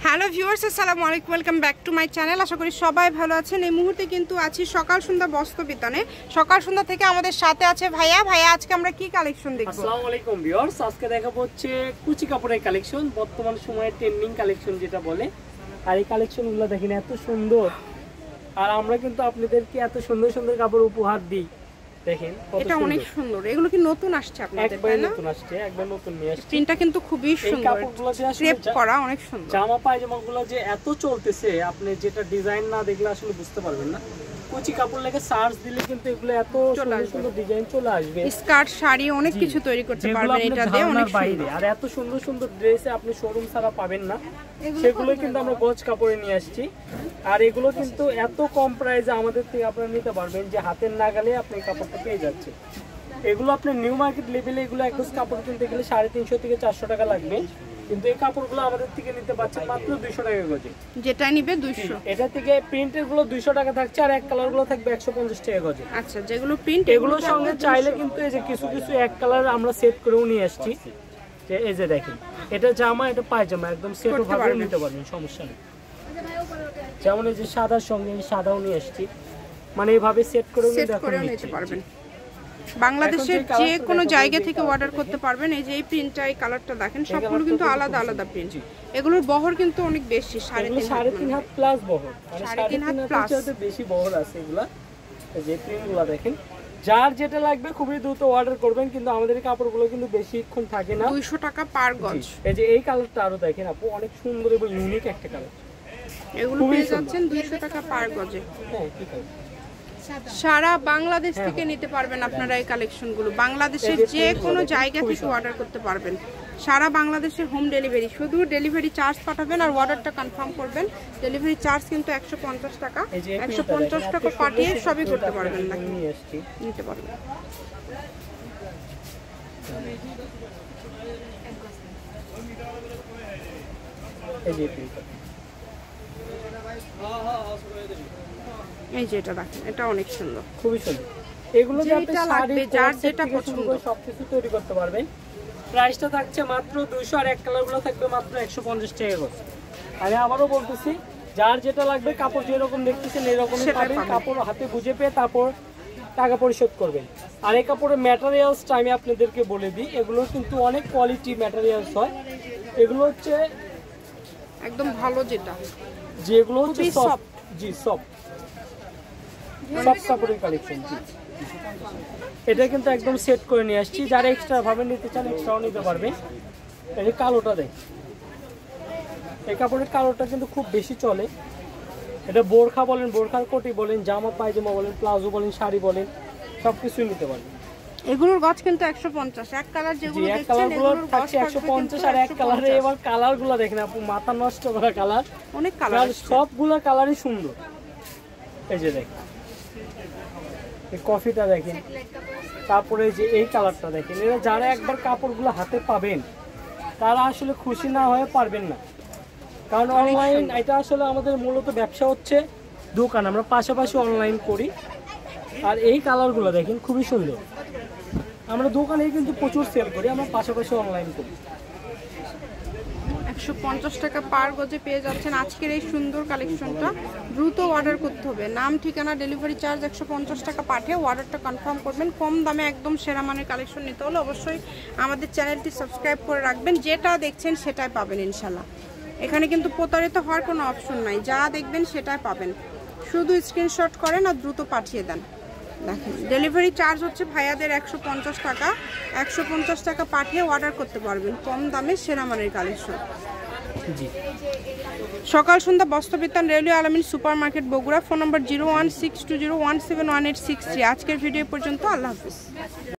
Hello viewers, আসসালামু আলাইকুম, welcome back to my channel. আশা করি সবাই ভালো আছেন। এই মুহূর্তে কিন্তু আছি সকাল সন্ধ্যা বস্ত্র বিতানে। সকাল সন্ধ্যা থেকে আমাদের সাথে আছে ভাইয়া। আজকে আমরা কি কালেকশন দেখব? আসসালামু আলাইকুম ভিউয়ার্স, আজকে দেখাবো হচ্ছে কুচি কাপড়ের কালেকশন, বর্তমান সময়ে ট্রেন্ডিং কালেকশন যেটা বলে। আর এই কালেকশনগুলো দেখেন এত সুন্দর, আর আমরা কিন্তু আপনাদেরকে এত সুন্দর সুন্দর কাপড় উপহার দিই। দেখেন এটা অনেক সুন্দর। এগুলো কি নতুন আসছে আপনাদের? একবার নতুন আসছে, একবার নতুন নিয়ে আসছে। প্রিন্টটা কিন্তু খুবই সুন্দর, এই কাপড়গুলো যে আসলে ক্রেপ করা অনেক সুন্দর। জামা পায়জামাগুলো যে এত চলতেছে, আপনি যেটা ডিজাইন না দেখলে আসলে বুঝতে পারবেন না। কুচি কাপড় লেগে সার্চ দিলে কিন্তু এগুলো এত সুন্দর সুন্দর ডিজাইন চলে আসবে। স্কার্ট, শাড়ি অনেক কিছু তৈরি করতে পারবেন এটা দিয়ে, অনেক বাইরে। আর এত সুন্দর সুন্দর ড্রেস আপনি শোরুম ছাড়া পাবেন না, সেগুলো কিন্তু আমরা গজ কাপড়ে নিয়ে আসছি। আর এগুলো কিন্তু এত কম প্রাইসে আমাদের থেকে আপনারা নিতে পারবেন যে হাতের নাগালে আপনি কাপড়টা পেয়ে যাচ্ছে। এগুলো আপনি নিউ মার্কেট লেভেলে এগুলো এক গজ কাপড় কিনতে গেলে 350 থেকে 400 টাকা লাগবে, কিন্তু এই কাপড়গুলো আমাদের থেকে নিতে পারছেন মাত্র 200 টাকা গজে। যেটা নিবে 200। এটা থেকে প্রিন্টের গুলো 200 টাকা থাকছে, আর এক কালার গুলো থাকবে 150 টাকা গজে। আচ্ছা, যেগুলো প্রিন্ট এগুলোর সঙ্গে চাইলে কিন্তু এই যে কিছু কিছু এক কালার আমরা সেট করেও নিয়ে আসছি। যে এই যে দেখেন, এটা জামা, এটা পায়জামা, একদম সেট ভাবে নিতে পারবেন, সমস্যা নেই। যেমন এই যে সাদার সঙ্গে সাদাও নিয়ে আসছি, মানে এইভাবে সেট করেও নিতে পারবেন। বাংলাদেশের যে কোনো জায়গা থেকে অর্ডার করতে পারবেন। এই যে এই প্রিন্টটা, এই কালারটা দেখেন, সবগুলো কিন্তু আলাদা আলাদা প্রিন্ট। এগুলোর বহর কিন্তু অনেক বেশি, 3.5 হাত প্লাস বহর, মানে 3.5 হাত প্লাস বেশি বহর আছে এগুলা। এই যে প্রিন্টগুলো দেখেন, যার যেটা লাগবে খুবই দ্রুত অর্ডার করবেন, কিন্তু আমাদের কাপড়গুলো কিন্তু বেশিক্ষণ থাকে না। 200 টাকা পার গজ। এই যে এই কালারটা আরো দেখেন আপু, অনেক সুন্দর এবং ইউনিক একটা কালার। এগুলো পেয়ে যাচ্ছেন 200 টাকা পার গজে। হ্যাঁ, ঠিক আছে। সারা বাংলাদেশ থেকে নিতে পারবেন আপনারা এই কালেকশনগুলো। বাংলাদেশের যে কোনো জায়গা থেকে অর্ডার করতে পারবেন। সারা বাংলাদেশের হোম ডেলিভারি, শুধু ডেলিভারি চার্জ পাঠাবেন আর অর্ডারটা কনফার্ম করবেন। ডেলিভারি চার্জ কিন্তু 150 টাকা। 150 টাকা পাঠিয়ে সবই করতে পারবেন, না নিতে পারবেন। এই যে এটা দেখেন, এটা অনেক সুন্দর, খুবই সুন্দর। এগুলো যে আপনি শাড়ি, যার যেটা পছন্দ সবকিছু তৈরি করতে পারবেন। প্রাইসটা থাকছে মাত্র 200, আর এক কালারগুলো থাকবে মাত্র 150 টাকা করে। আমি আবারও বলতেছি, যার যেটা লাগবে, কাপড় যেরকম দেখতেছেন এরকমই পাবেন। কাপড় হাতে বুঝে পেয়ে তারপর টাকা পরিশোধ করবেন। আর এই কাপড়ের ম্যাটেরিয়ালসটা আমি আপনাদেরকে বলে দিই, এগুলো কিন্তু অনেক কোয়ালিটি ম্যাটেরিয়ালস হয়। এগুলো হচ্ছে একদম ভালো, যেগুলো হচ্ছে সফট, জি সফট কাপড়ের কালেকশন। জি, এটা কিন্তু একদম সেট করে নিয়ে আসছি। যারা এক্সট্রা ভাবে নিতে চান এক্সট্রাও নিতে পারবেন। এই কালোটা দেখ, এই কাপড়ের কালোটা কিন্তু খুব বেশি চলে। এটা বোরখা বলেন, বোরখার কোটি বলেন, জামা পায়জামা বলেন, প্লাজো বলেন, শাড়ি বলেন, সবকিছুই নিতে পারবেন। এগুলোর গজ কিন্তু 150। এক কালার যেগুলো দেখছেন, এক কালারগুলো থাকছে 150, আর এক কালারে এবার কালারগুলো দেখেন আপু, মাথা নষ্ট করা কালার, অনেক কালার, সবগুলো কালারই সুন্দর। এই যে দেখেন, এই কফিটা দেখেন, তারপরে যে এই কালারটা দেখেন। এরা যারা একবার কাপড়গুলো হাতে পাবেন তারা আসলে খুশি না হয়ে পারবেন না, কারণ অনলাইন এটা আসলে আমাদের মূলত ব্যবসা হচ্ছে দোকান, আমরা পাশাপাশি অনলাইন করি। আর এই কালারগুলো দেখেন খুবই সুন্দর। আমরা দোকানে কিন্তু প্রচুর সেল করি, আমরা পাশাপাশি অনলাইন করি। 150 টাকা পার গজে পেয়ে যাচ্ছেন আজকের এই সুন্দর কালেকশনটা। দ্রুত অর্ডার করতে হবে, নাম, ঠিকানা, ডেলিভারি চার্জ 150 টাকা পাঠিয়ে অর্ডারটা কনফার্ম করবেন। কম দামে একদম সেরা মানের কালেকশন নিতে হলে অবশ্যই আমাদের চ্যানেলটি সাবস্ক্রাইব করে রাখবেন। যেটা দেখছেন সেটাই পাবেন ইনশাল্লাহ। এখানে কিন্তু প্রতারিত হওয়ার কোনো অপশন নাই, যা দেখবেন সেটাই পাবেন। শুধু স্ক্রিনশট করেন আর দ্রুত পাঠিয়ে দেন। দেখেন, ডেলিভারি চার্জ হচ্ছে ভাইয়াদের 150 টাকা। 150 টাকা পাঠিয়ে অর্ডার করতে পারবেন কম দামে সেরা মানের কালেকশন। সকাল সন্ধ্যা বস্ত্রবিতান, রেলওয়ে আলামিন সুপার মার্কেট, বগুড়া। ফোন নম্বর 0162017163। আজকের ভিডিও পর্যন্ত, আল্লাহ হাফিজ।